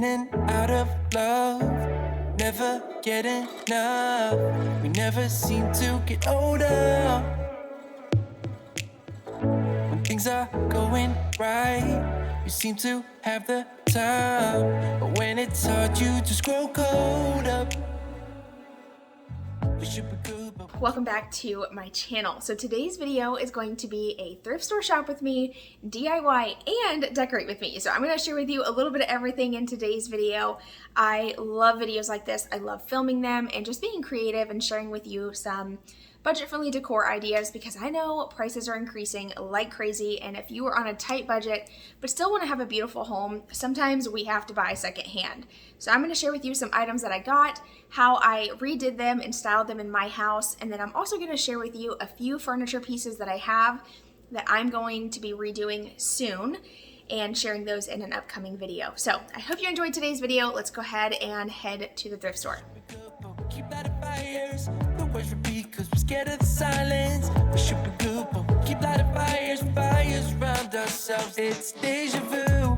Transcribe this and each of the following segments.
and out of love, never get enough. We never seem to get older. When things are going right, you seem to have the time. But when it's hard, you just grow cold up. We should be good, but Welcome back to my channel. So today's video is going to be a thrift store shop with me, DIY, and decorate with me. So I'm going to share with you a little bit of everything in today's video. I love videos like this. I love filming them and just being creative and sharing with you some budget-friendly decor ideas because I know prices are increasing like crazy, and if you are on a tight budget but still want to have a beautiful home, sometimes we have to buy secondhand. So I'm going to share with you some items that I got, how I redid them and styled them in my house, and then I'm also going to share with you a few furniture pieces that I have that I'm going to be redoing soon and sharing those in an upcoming video. So I hope you enjoyed today's video. Let's go ahead and head to the thrift store. keep lighting fires. The words repeat cause we're scared of the silence. We should be good, but we keep lighting fires. Fires around ourselves. It's deja vu.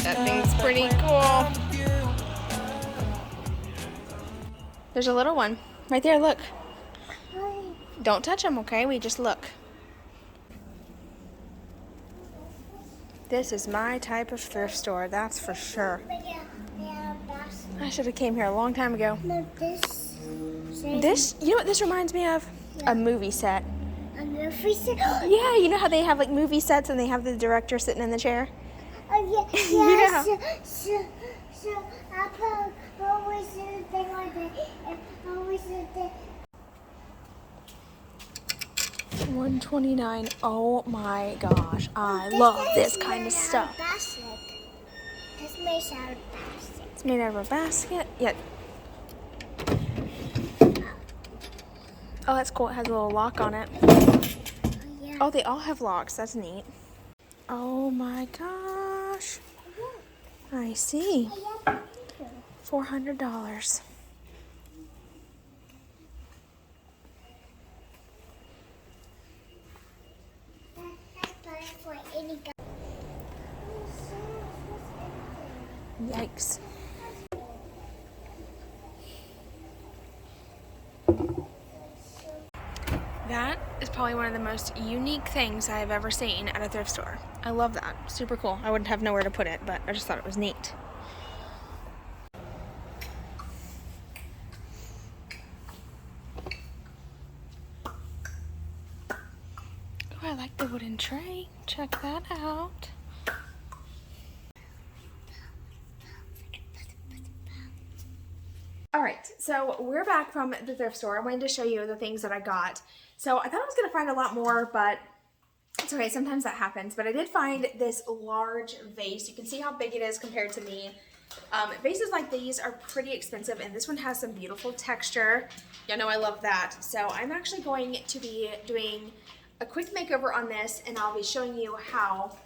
That thing's pretty cool. There's a little one right there, look. Don't touch them, okay? We just look. This is my type of thrift store, that's for sure. I should have came here a long time ago. This, you know what this reminds me of? Yeah. A movie set. A movie set? Yeah, you know how they have like movie sets and they have the director sitting in the chair? Oh, yeah. Yeah. So I always do the thing like that. And always do the $129. Oh my gosh, I love this kind of stuff. It's made out of plastic. It's made out of a basket. Yeah. Oh, that's cool. It has a little lock on it. Oh, yeah. Oh, they all have locks. That's neat. Oh my gosh. I see. $400. For any guy. Yikes. That is probably one of the most unique things I have ever seen at a thrift store. I love that. Super cool. I wouldn't have nowhere to put it, but I just thought it was neat. Oh, I like the wooden tray. Check that out. Alright, so we're back from the thrift store. I wanted to show you the things that I got. So I thought I was going to find a lot more, but it's okay, sometimes that happens. But I did find this large vase. You can see how big it is compared to me. Vases like these are pretty expensive, and this one has some beautiful texture. You know I love that. So I'm actually going to be doing a quick makeover on this, and I'll be showing you how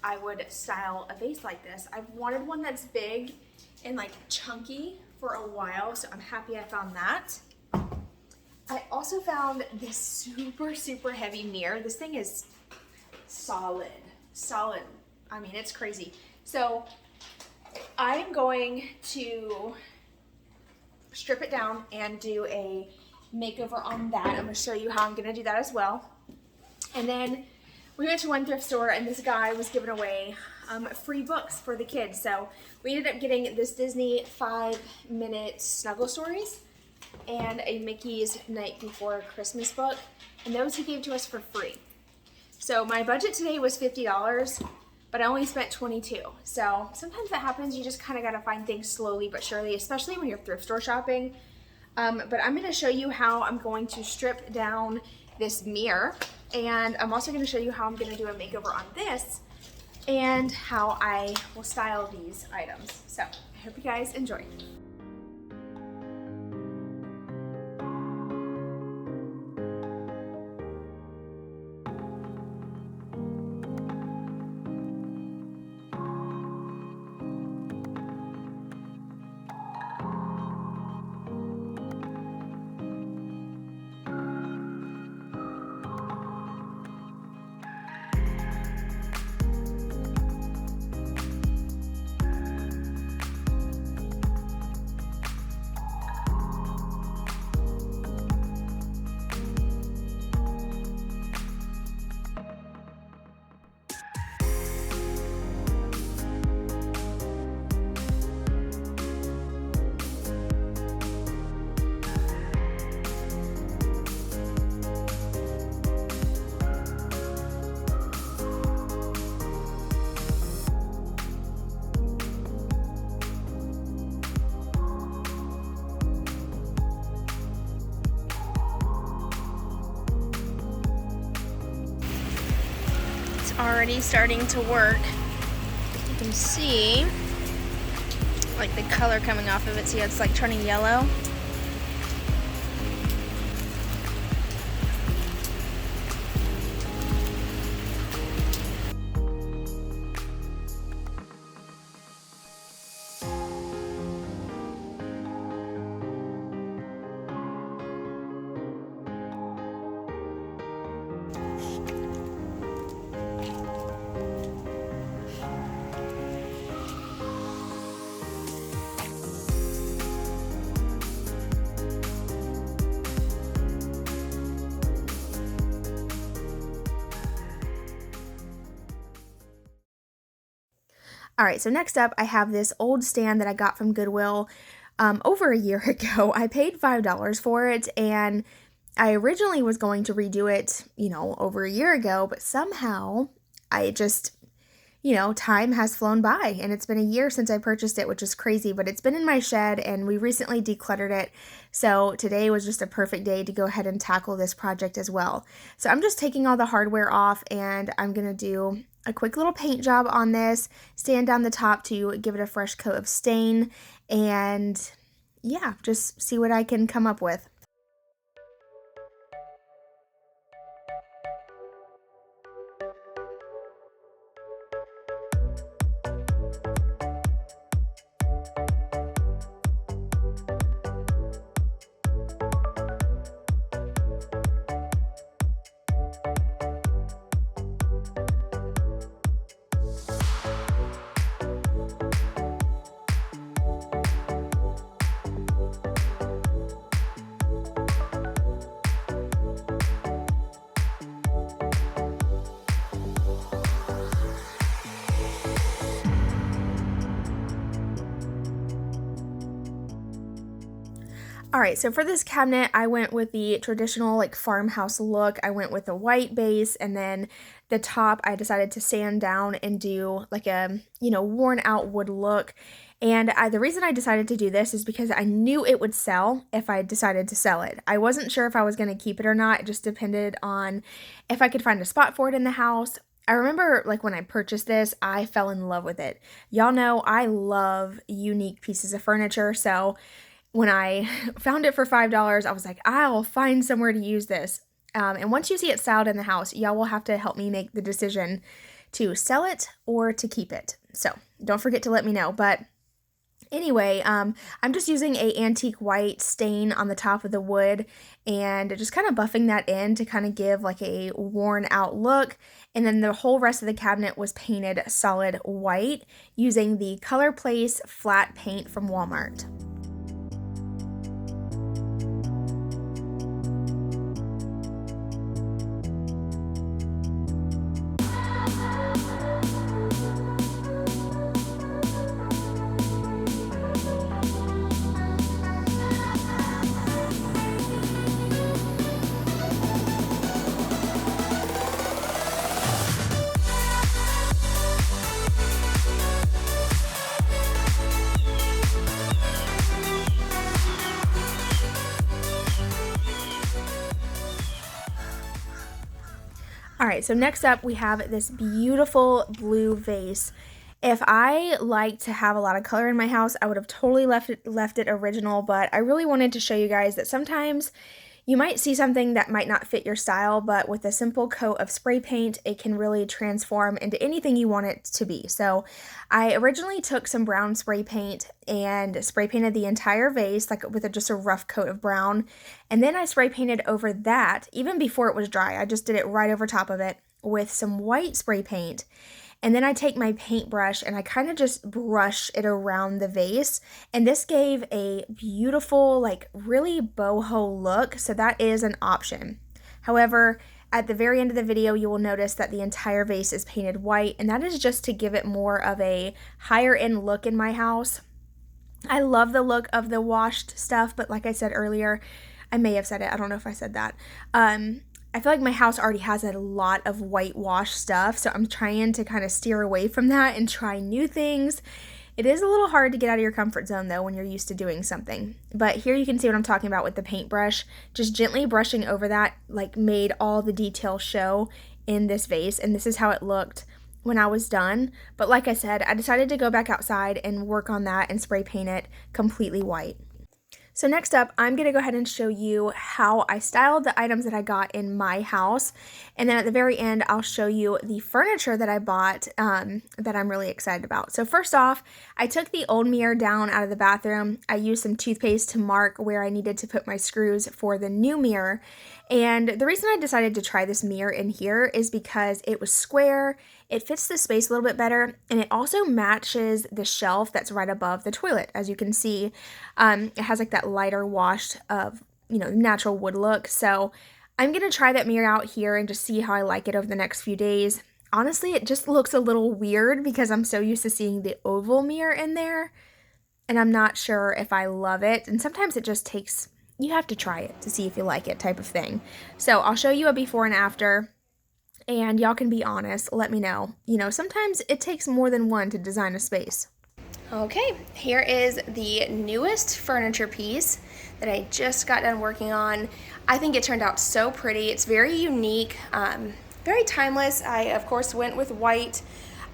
I would style a vase like this. I've wanted one that's big and like chunky for a while, so I'm happy I found that. I also found this super heavy mirror. This thing is solid. I mean, it's crazy. So I'm going to strip it down and do a makeover on that. I'm going to show you how I'm going to do that as well. And then we went to one thrift store, and this guy was giving away free books for the kids. So we ended up getting this Disney 5-minute snuggle stories and a Mickey's Night Before Christmas book, and those he gave to us for free. So my budget today was $50, but I only spent $22. So sometimes that happens. You just kind of got to find things slowly but surely, especially when you're thrift store shopping. But I'm going to show you how I'm going to strip down this mirror, and I'm also going to show you how I'm going to do a makeover on this and how I will style these items. So I hope you guys enjoy. it's already starting to work. You can see like the color coming off of it. See how it's like turning yellow? All right, so next up, I have this old stand that I got from Goodwill over a year ago. I paid $5 for it, and I originally was going to redo it, over a year ago, but somehow I just, time has flown by, and it's been a year since I purchased it, which is crazy, but it's been in my shed, and we recently decluttered it, so today was just a perfect day to go ahead and tackle this project as well. So I'm just taking all the hardware off, and I'm going to do a quick little paint job on this, sand down the top to give it a fresh coat of stain, and yeah, just see what I can come up with. Alright, so for this cabinet, I went with the traditional like farmhouse look. I went with a white base, and then the top I decided to sand down and do like a, worn out wood look. And the reason I decided to do this is because I knew it would sell if I decided to sell it. I wasn't sure if I was going to keep it or not. It just depended on if I could find a spot for it in the house. I remember like when I purchased this, I fell in love with it. Y'all know I love unique pieces of furniture, so when I found it for $5, I was like, I'll find somewhere to use this. And once you see it styled in the house, y'all will have to help me make the decision to sell it or to keep it. So don't forget to let me know. But anyway, I'm just using a antique white stain on the top of the wood and just kind of buffing that in to kind of give like a worn out look. And then the whole rest of the cabinet was painted solid white using the Color Place flat paint from Walmart. Alright, so next up we have this beautiful blue vase. If I liked to have a lot of color in my house, I would have totally left it original, but I really wanted to show you guys that sometimes you might see something that might not fit your style, but with a simple coat of spray paint, it can really transform into anything you want it to be. So I originally took some brown spray paint and spray painted the entire vase, like with just a rough coat of brown. And then I spray painted over that, even before it was dry. I just did it right over top of it with some white spray paint. And then I take my paintbrush and I kind of just brush it around the vase. And this gave a beautiful, like really boho look. So that is an option. However, at the very end of the video, you will notice that the entire vase is painted white. And that is just to give it more of a higher end look in my house. I love the look of the washed stuff, but like I said earlier, I may have said it. I don't know if I said that. I feel like my house already has a lot of whitewash stuff, so I'm trying to kind of steer away from that and try new things. It is a little hard to get out of your comfort zone though when you're used to doing something. But here you can see what I'm talking about with the paintbrush. Just gently brushing over that like made all the details show in this vase, and this is how it looked when I was done. But like I said, I decided to go back outside and work on that and spray paint it completely white. So next up, I'm going to go ahead and show you how I styled the items that I got in my house. And then at the very end, I'll show you the furniture that I bought that I'm really excited about. So first off, I took the old mirror down out of the bathroom. I used some toothpaste to mark where I needed to put my screws for the new mirror. And the reason I decided to try this mirror in here is because it was square, it fits the space a little bit better, and it also matches the shelf that's right above the toilet. As you can see, it has like that lighter wash of, natural wood look. So I'm going to try that mirror out here and just see how I like it over the next few days. Honestly, it just looks a little weird because I'm so used to seeing the oval mirror in there, and I'm not sure if I love it. And sometimes it just takes, you have to try it to see if you like it type of thing. So I'll show you a before and after, and y'all can be honest, let me know. Sometimes it takes more than one to design a space. Okay, here is the newest furniture piece that I just got done working on. I think it turned out so pretty. It's very unique, very timeless. I, of course, went with white.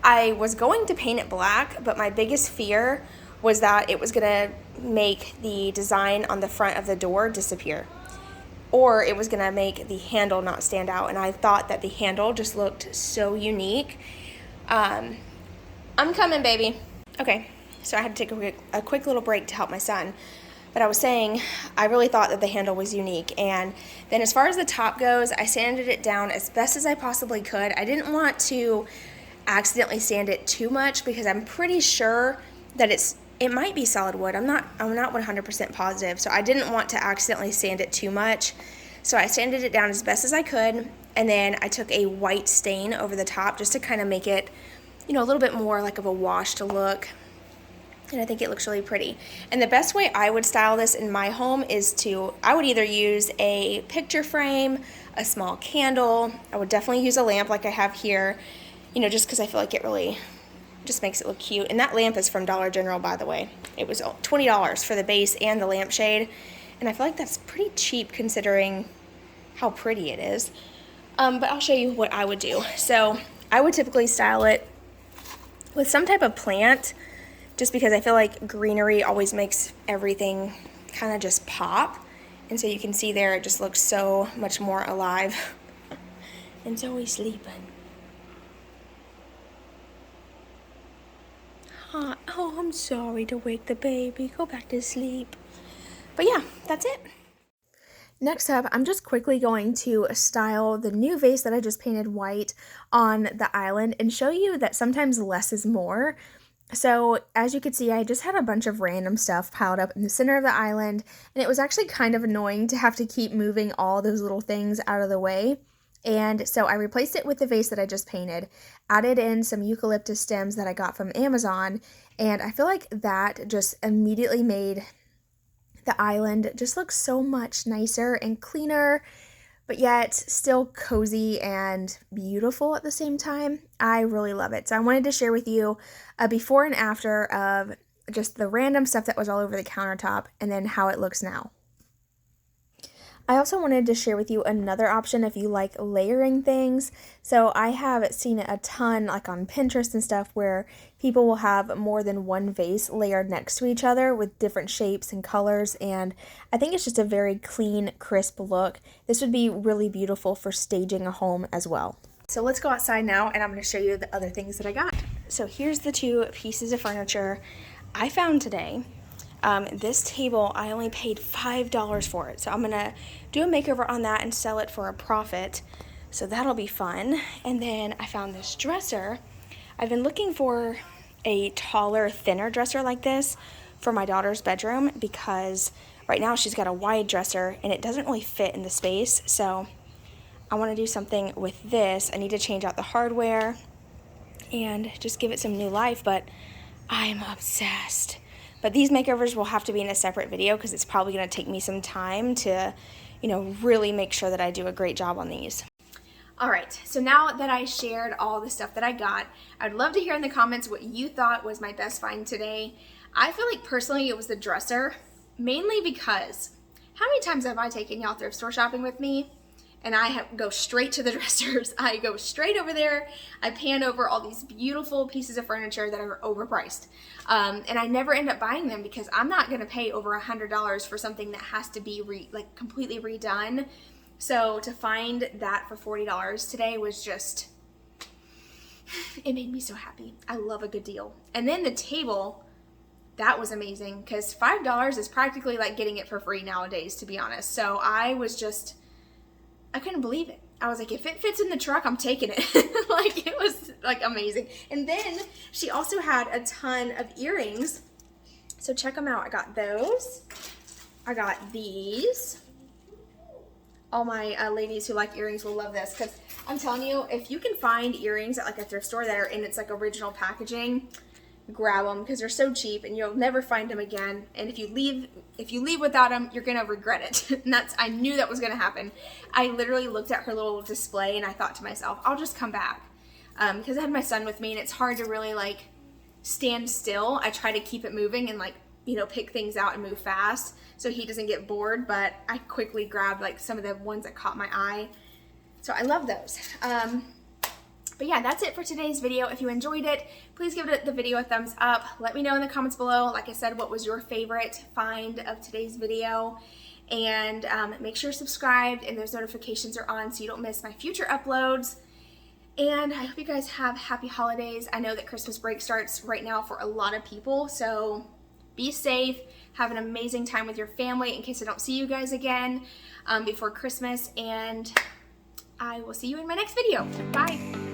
I was going to paint it black, but my biggest fear was that it was gonna make the design on the front of the door disappear, or it was gonna make the handle not stand out. And I thought that the handle just looked so unique. I'm coming, baby. Okay, so I had to take a quick little break to help my son. But I was saying, I really thought that the handle was unique. And then as far as the top goes, I sanded it down as best as I possibly could. I didn't want to accidentally sand it too much because I'm pretty sure that it might be solid wood. I'm not 100% positive. So I didn't want to accidentally sand it too much. So I sanded it down as best as I could. And then I took a white stain over the top just to kind of make it, a little bit more like of a washed look. And I think it looks really pretty. And the best way I would style this in my home is I would either use a picture frame, a small candle. I would definitely use a lamp like I have here, just because I feel like it really just makes it look cute. And that lamp is from Dollar General, by the way. It was $20 for the base and the lampshade. And I feel like that's pretty cheap considering how pretty it is. But I'll show you what I would do. So I would typically style it with some type of plant, just because I feel like greenery always makes everything kind of just pop. And so you can see there, it just looks so much more alive. And Zoe's sleeping. Oh, I'm sorry to wake the baby. Go back to sleep. But yeah, that's it. Next up, I'm just quickly going to style the new vase that I just painted white on the island and show you that sometimes less is more. So as you can see, I just had a bunch of random stuff piled up in the center of the island, and it was actually kind of annoying to have to keep moving all those little things out of the way. And so I replaced it with the vase that I just painted, added in some eucalyptus stems that I got from Amazon, and I feel like that just immediately made the island just look so much nicer and cleaner, but yet still cozy and beautiful at the same time. I really love it. So I wanted to share with you a before and after of just the random stuff that was all over the countertop and then how it looks now. I also wanted to share with you another option if you like layering things. So I have seen it a ton like on Pinterest and stuff where people will have more than one vase layered next to each other with different shapes and colors, and I think it's just a very clean, crisp look. This would be really beautiful for staging a home as well. So let's go outside now and I'm going to show you the other things that I got. So here's the two pieces of furniture I found today. This table, I only paid $5 for it. So I'm going to do a makeover on that and sell it for a profit. So that'll be fun. And then I found this dresser. I've been looking for a taller, thinner dresser like this for my daughter's bedroom because right now she's got a wide dresser and it doesn't really fit in the space. So I want to do something with this. I need to change out the hardware and just give it some new life, but I'm obsessed. But these makeovers will have to be in a separate video because it's probably going to take me some time to, really make sure that I do a great job on these. All right, so now that I shared all the stuff that I got, I'd love to hear in the comments what you thought was my best find today. I feel like personally it was the dresser, mainly because how many times have I taken y'all thrift store shopping with me and I go straight to the dressers. I go straight over there. I pan over all these beautiful pieces of furniture that are overpriced. And I never end up buying them because I'm not gonna pay over $100 for something that has to be completely redone. So to find that for $40 today was just, it made me so happy. I love a good deal. And then the table, that was amazing because $5 is practically like getting it for free nowadays, to be honest. So I couldn't believe it. I was like, if it fits in the truck, I'm taking it. Like, it was like amazing. And then she also had a ton of earrings. So check them out. I got those. I got these. All my ladies who like earrings will love this because I'm telling you, if you can find earrings at like a thrift store that are in its like original packaging, grab them because they're so cheap and you'll never find them again. And if you leave without them, you're gonna regret it. And I knew that was gonna happen. I literally looked at her little display and I thought to myself, I'll just come back because I had my son with me and it's hard to really like stand still. I try to keep it moving and like, you know, pick things out and move fast so he doesn't get bored, but I quickly grabbed like some of the ones that caught my eye. So I love those. But yeah, that's it for today's video. If you enjoyed it, please give the video a thumbs up. Let me know in the comments below, like I said, what was your favorite find of today's video. And make sure you're subscribed and those notifications are on so you don't miss my future uploads. And I hope you guys have happy holidays. I know that Christmas break starts right now for a lot of people, so be safe. Have an amazing time with your family in case I don't see you guys again before Christmas. And I will see you in my next video. Bye.